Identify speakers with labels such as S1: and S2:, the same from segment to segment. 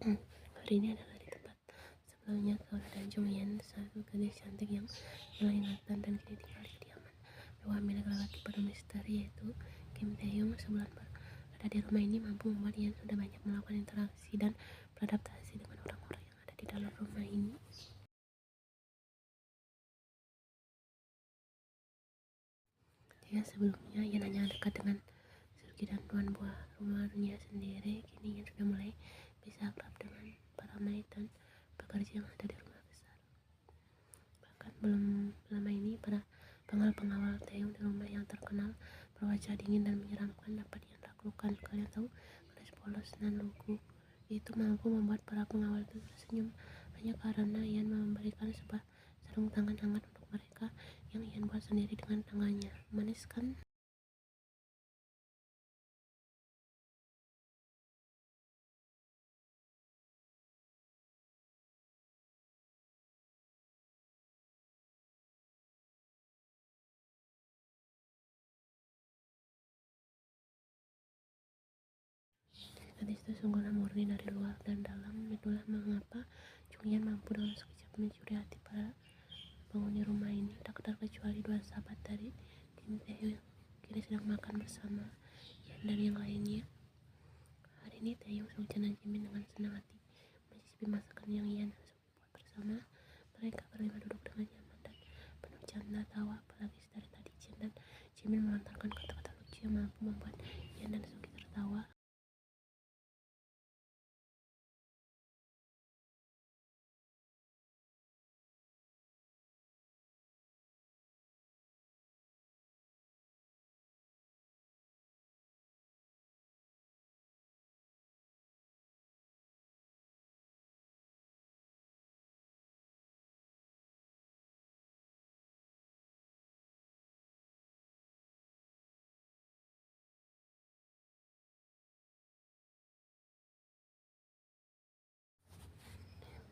S1: Hari ini adalah di tempat sebelumnya Kaura dan Jonghyun, satu gadis cantik yang hilang ingatan dan kini tinggal di kediaman mewah milik lelaki penuh misteri yaitu Kim Taehyung. Sebulan berada di rumah ini mampu membuat Ian sudah banyak melakukan interaksi dan beradaptasi dengan orang-orang yang ada di dalam rumah ini. Jika sebelumnya Ian hanya dekat dengan Seulgi dan tuan buah rumahnya sendiri, kini Ian sudah mulai bisa akrab dengan para maid dan pekerja yang ada di rumah besar. Bahkan belum lama ini para pengawal Taehyung di rumah yang terkenal berwajah dingin dan menyeramkan dapat Ian taklukkan. Kalian tahu, gadis polos dan lugu itu mampu membuat para pengawal itu tersenyum hanya karena Ian memberikan sebuah sarung tangan hangat untuk mereka yang Ian buat sendiri dengan tangannya. Manis kan? Gadis itu sungguhnya murni dari luar dan dalam. Itulah mengapa Jonghyun mampu dengan sekejap mencuri hati para penghuni rumah ini, tak terkecuali dua sahabat dari Kim Taehyung kini sedang makan bersama Ian dan yang lainnya. Hari ini Taehyung, Seungjan dan Jimin dengan senang hati mencicipi masakan yang Ian dan Seunggi buat bersama. Mereka berlima duduk dengan nyaman dan penuh canda tawa, apalagi dari tadi Jin dan Jimin melontarkan kata-kata lucu yang mampu membuat Ian dan Seunggi tertawa.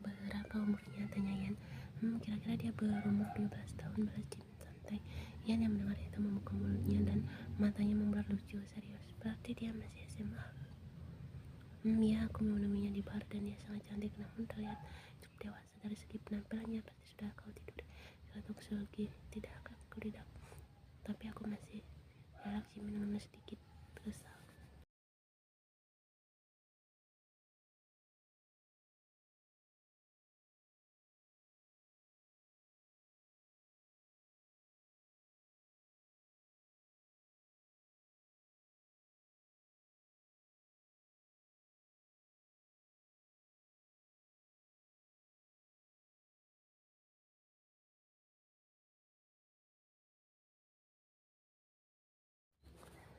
S1: Berapa umurnya? Tanya Ian. Kira-kira dia berumur 12 tahun, balas Jimin santai. Ian yang mendengar itu membuka mulutnya dan matanya membelat lucu. Serius? Berarti dia masih SMA? Ya, aku menemuinya di bar dan dia sangat cantik namun terlihat cukup dewasa dari segi penampilannya. Pasti sudah kau tidur untuk Seulgi. Tidak, aku tidak. Tapi aku masih galak. Jimin mengemas sedikit kesal.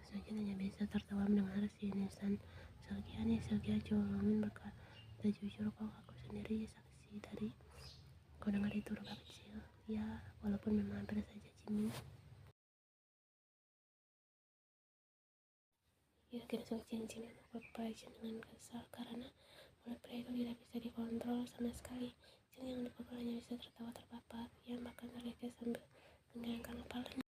S1: Saja hanya bisa tertawa mendengar sinisan Seulgi. Aneh, Seulgi Jonghyun berkata jujur, kau aku sendiri saksi dari kau dengar itu rubah kecil. Ya, walaupun memang hampir saja Jimin. Ya, kira cincin untuk beberapa Jin dengan kesal karena mulut pria itu tidak bisa dikontrol sama sekali. Jin yang dipukul hanya bisa tertawa terbahak. Ia bahkan terkekeh sambil menggelengkan kepalanya.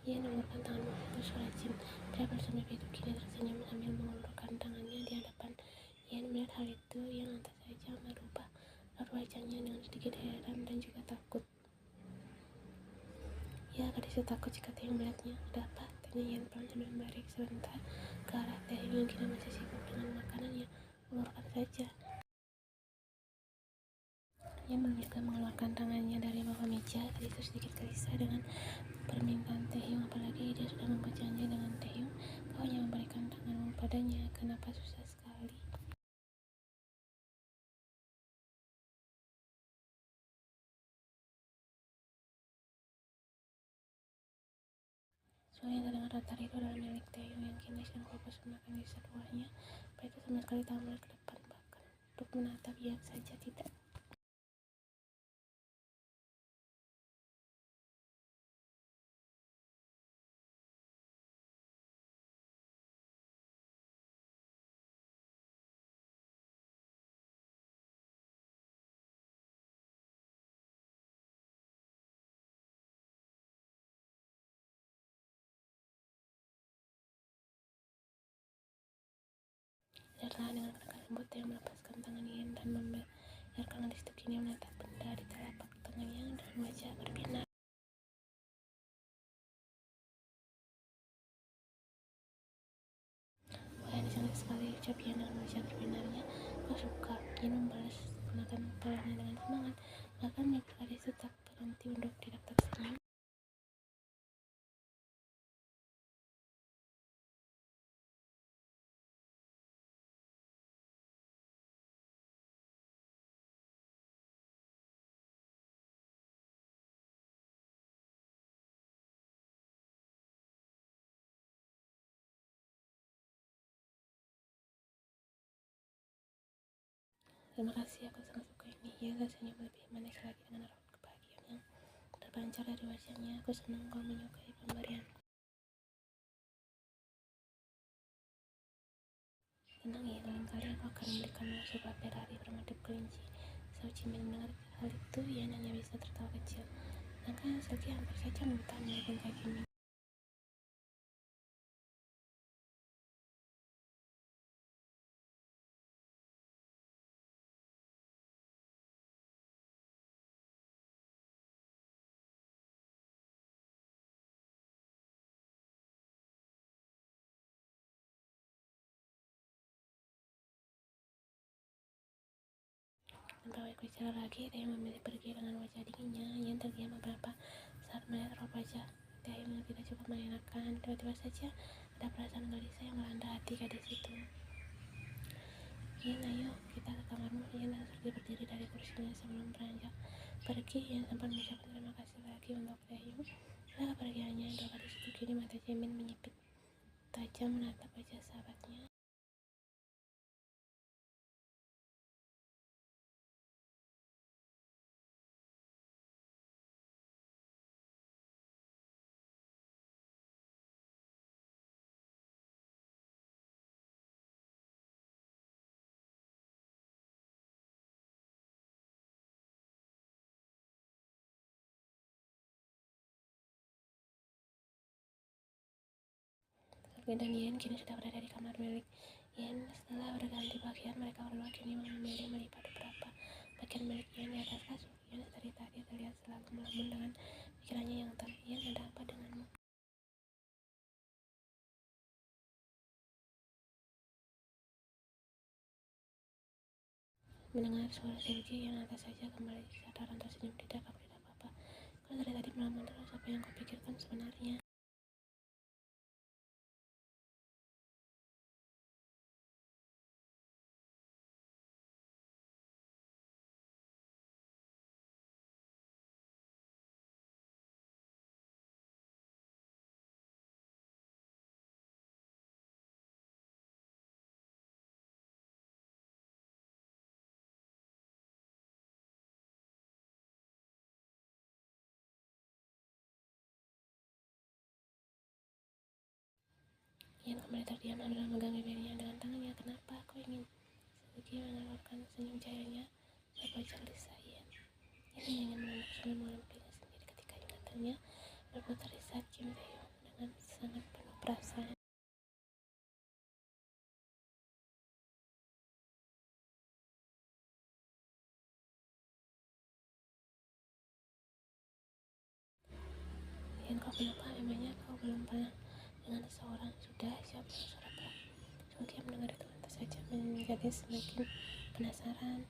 S1: Ia mengulurkan tangan menghapus suara Jin. Pria bersandar itu kini tersenyum sambil mengulurkan tangannya di hadapan Ian. Melihat hal itu, Ian lantas saja merubah raut wajahnya dengan sedikit heran dan juga takut. Ya, gadis itu takut jika Taehyung melihatnya. Ada apa? Tanya Ian pelan sambil membalik sebentar ke arah Taehyung yang kini masih sibuk dengan makanannya. Ulurkan saja. Ia mengeluarkan tangannya dari bawah meja. Gadis itu sedikit gelisah dengan permintaan Taehyung, apalagi dia sudah membuat janji dengan Taehyung. Kau hanya memberikan tanganmu padanya, kenapa susah sekali? Suara yang terdengar datar itu adalah milik Taehyung yang kini sedang fokus memakan dessert buahnya. Pria itu sama sekali tak melihat ke depan, bahkan untuk menatap yang saja tidak. Biarlah dengan gerakan lembut yang melepaskan tangan Ian dan membiarkan listrik ini menatap benda di telapak tangannya dan wajah berbinar. Wah, ini cantik sekali, ucap Ian dengan wajah berbinarnya. Kau suka? Ian membalas menggunakan kepalanya dengan semangat, bahkan menyebut gadis tetap berhenti untuk tidak tersenyum. Terima kasih, aku sangat suka ini. Ia rasanya lebih manis lagi dengan raut kebahagiaan yang terpancar dari wajahnya. Aku senang kau menyukai pemberianku. Tenang ya, lain kali aku akan memberikanmu sebuah Ferrari bermotif kelinci. Saat Jimin mendengar hal itu, ia hanya bisa tertawa kecil. Sedangkan Silky hampir saja muntah melihat tingkah Jimin. Tanpa banyak bicara lagi, Taehyung memilih pergi dengan wajah dinginnya. Ian terdiam beberapa saat melihat raut wajah Taehyung yang tidak cukup mengenakan. Tiba-tiba saja ada perasaan gelisah yang melanda hati gadis itu. Ian, ayo kita ke kamarmu. Ian dan Silky berdiri dari kursinya sebelum beranjak pergi. Ian sempat mengucapkan terima kasih lagi untuk Taehyung. Setelah kepergiannya, dua gadis itu kini mata Jimin menyipit tajam menatap wajah sahabatnya. Silky dan Ian kini sudah berada di kamar milik Ian. Setelah berganti pakaian, mereka berdua kini memilih melipat beberapa bagian milik Ian di atas kasur. Ian dari tadi terlihat selalu melamun dengan pikirannya yang tenang. Ian, ada apa denganmu? Mendengar suara Silky, Ian lantas saja kembali sadar dan tersenyum. Tidak apa-apa. Kau dari tadi melamun terus, apa yang kau pikirkan sebenarnya? Ian kembali terdiam sambil memegang bibirnya dengan tangannya. Kenapa? Kau ingin? Silky mengeluarkan senyum cahayanya saat wajah gelisah Ian. Ian ingin menunduk sambil melumpuhnya sendiri ketika ingatannya berputar di saat Kim Taehyung dengan sangat penuh perasaan. Ian, kau kenapa? Memangnya kau belum pernah dengan seseorang? Sudah, siapa suara pelan? Silky mendengar itu lantas saja menjadi semakin penasaran.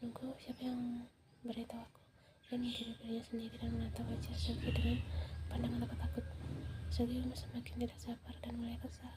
S1: Nunggu, siapa yang beritahu aku? Ian menggigit bibirnya sendiri dan menatap wajah Silky dengan pandangan takut. Silky semakin tidak sabar dan mulai kesal.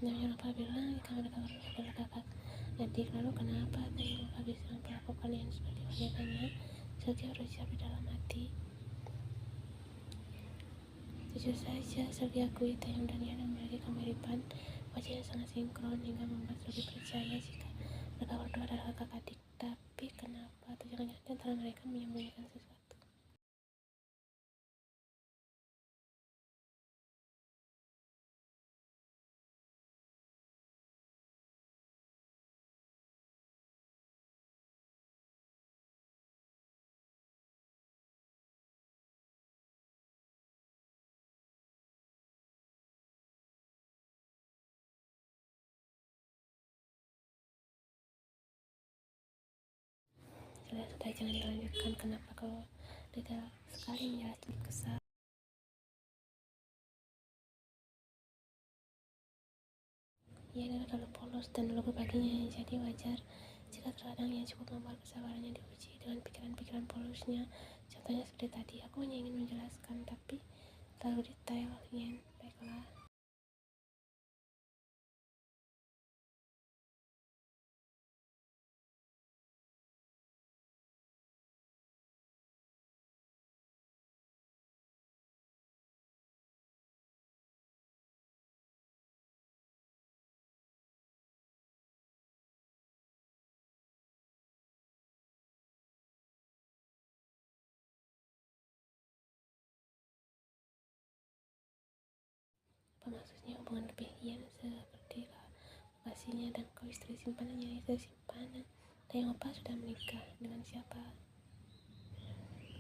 S1: Namanya Rafa bilang, jika mereka berdua adalah kakak adik, lalu kenapa tadi Rafa bisa memperlakukan kalian seperti wanitanya? Sergei berucap di dalam hati. Jujur saja, Sergei akui Taeyong dan Yan memiliki kemiripan wajah yang sangat sinkron hingga membuat Sergei percaya jika mereka berdua adalah kakak adik. Tapi kenapa? Atau jangan-jangan di antara mereka menyembunyikan sesuatu? Sudah, jangan dilanjutkan. Kenapa kau detail sekali menjelaskan kesal? Ia adalah terlalu polos dan lugu baginya, jadi wajar jika terkadang ia cukup membuat kesabarannya diuji dengan pikiran-pikiran polosnya. Contohnya seperti tadi, aku hanya ingin menjelaskan, tapi terlalu detail. Yen, baiklah. Apa maksudnya hubungan lebih? Yen, seperti lokasinya dan kau istri simpanannya. Istri simpanan Taeyong Opa sudah menikah. Dengan siapa?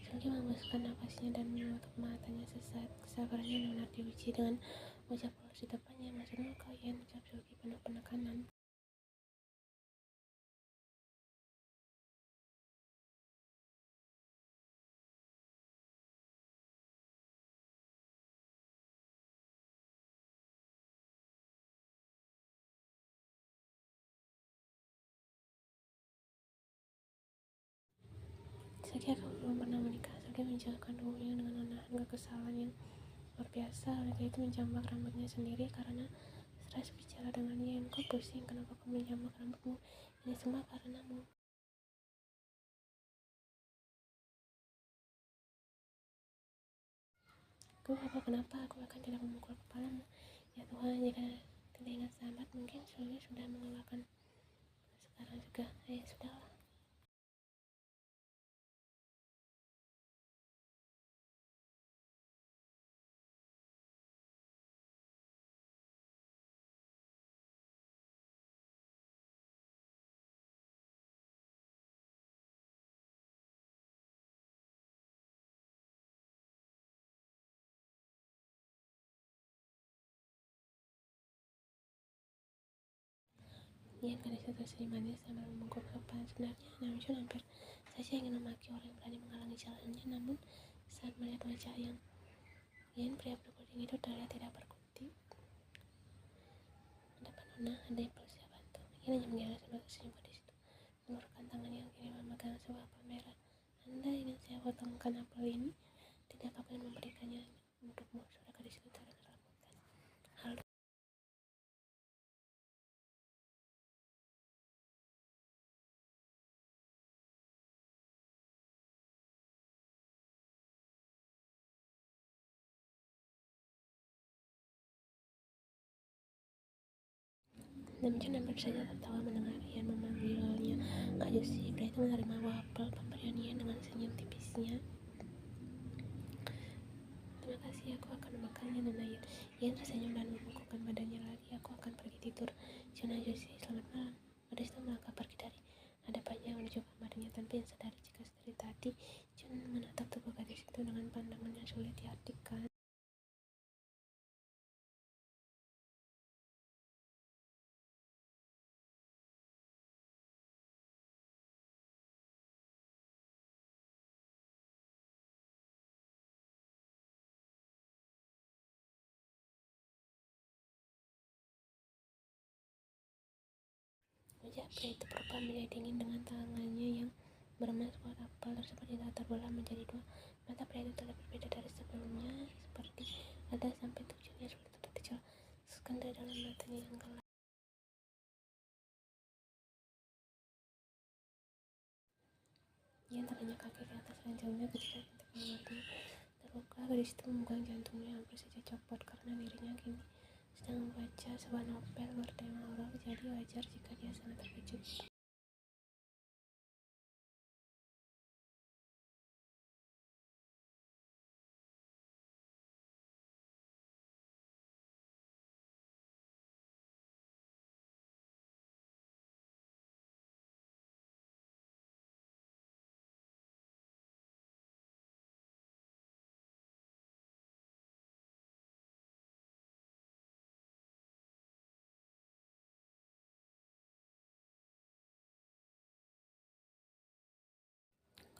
S1: Sergei menghembuskan nafasnya dan menutup matanya sesaat. Kesabarannya benar-benar diuji dengan wajah polos di depannya. Maksudmu kau? Yen, ucap Sergei penuh penekanan. Sergei belum pernah menikah. Sergei menjalankan hubungannya dengan menahan kekesalan yang luar biasa. Wanita itu menjambak rambutnya sendiri karena stres bicara dengannya. Yen, kau pusing? Kenapa kau menjambak rambutmu? Ini semua karenamu. Kenapa? Aku akan tidak memukul kepalamu. Ya Tuhan, jika tidak ingat sahabat, mungkin Sergei sudah mengalahkan sekarang juga. Sudahlah. Yen gadis itu tersenyum manis sambil membungkuk sopan. Sebenarnya Namjoon hampir saja ingin memaki orang yang berani menghalangi jalannya, namun saat melihat wajah yang Yen, pria berkuding itu terlihat tidak berkutik. Ada Pak Nona, ada yang perlu saya bantu? Yen hanya mengira sambil tersenyum gadis itu mengulurkan tangannya yang kini memegang sebuah apel merah. Anda ingin saya potongkan apel ini? Tidak, aku ingin memberikannya untukmu. Suara gadis itu terdengar lembut dan halus. Namjoon hampir saja tertawa mendengar Yen memanggilnya Kak Josie. Pria itu menerima wafel pemberian Yen dengan senyum tipisnya. Terima kasih, aku akan memakannya, Nona Yen. Yen tersenyum dan membungkukkan badannya lagi. Aku akan pergi tidur. Jona Josie, selamat malam. Gadis itu melangkah pergi dari hadapannya menuju kamarnya tanpa sadari jika dari tadi Jun menatap tubuh gadis itu dengan pandangan yang sulit diartikan. Wajah pria itu berubah menjadi dingin dengan tangannya yang meremas buah apel tersebut ditatap bola menjadi dua. Mata pria itu terlihat berbeda dari sebelumnya, seperti ada sampai tujuannya sulit untuk dijelaskan dari dalam matanya. ini yang gelap. Ia terinjak kaki ke atas ranjangnya ketika intip mengeluarnya terluka. Gadis itu memegang jantungnya hampir saja copot karena dirinya kini sedang membaca sebuah novel bertema horor, jadi wajar jika dia sangat terkejut.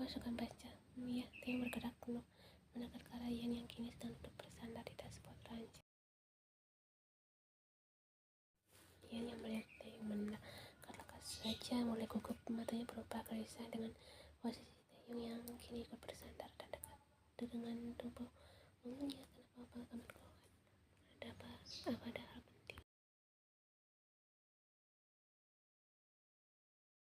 S1: Kau suka baca? Iya, Theo bergerak penuh mendekat ke arah Ian yang kini sedang duduk bersandar di dashboard ranjang. Ian yang melihat Theo mendekat lekas saja mulai gugup, matanya berubah gelisah dengan posisi Theo yang kini ikut bersandar dan dekat dengan tubuh. Kenapa kamarku? Ada apa? Apa ada hal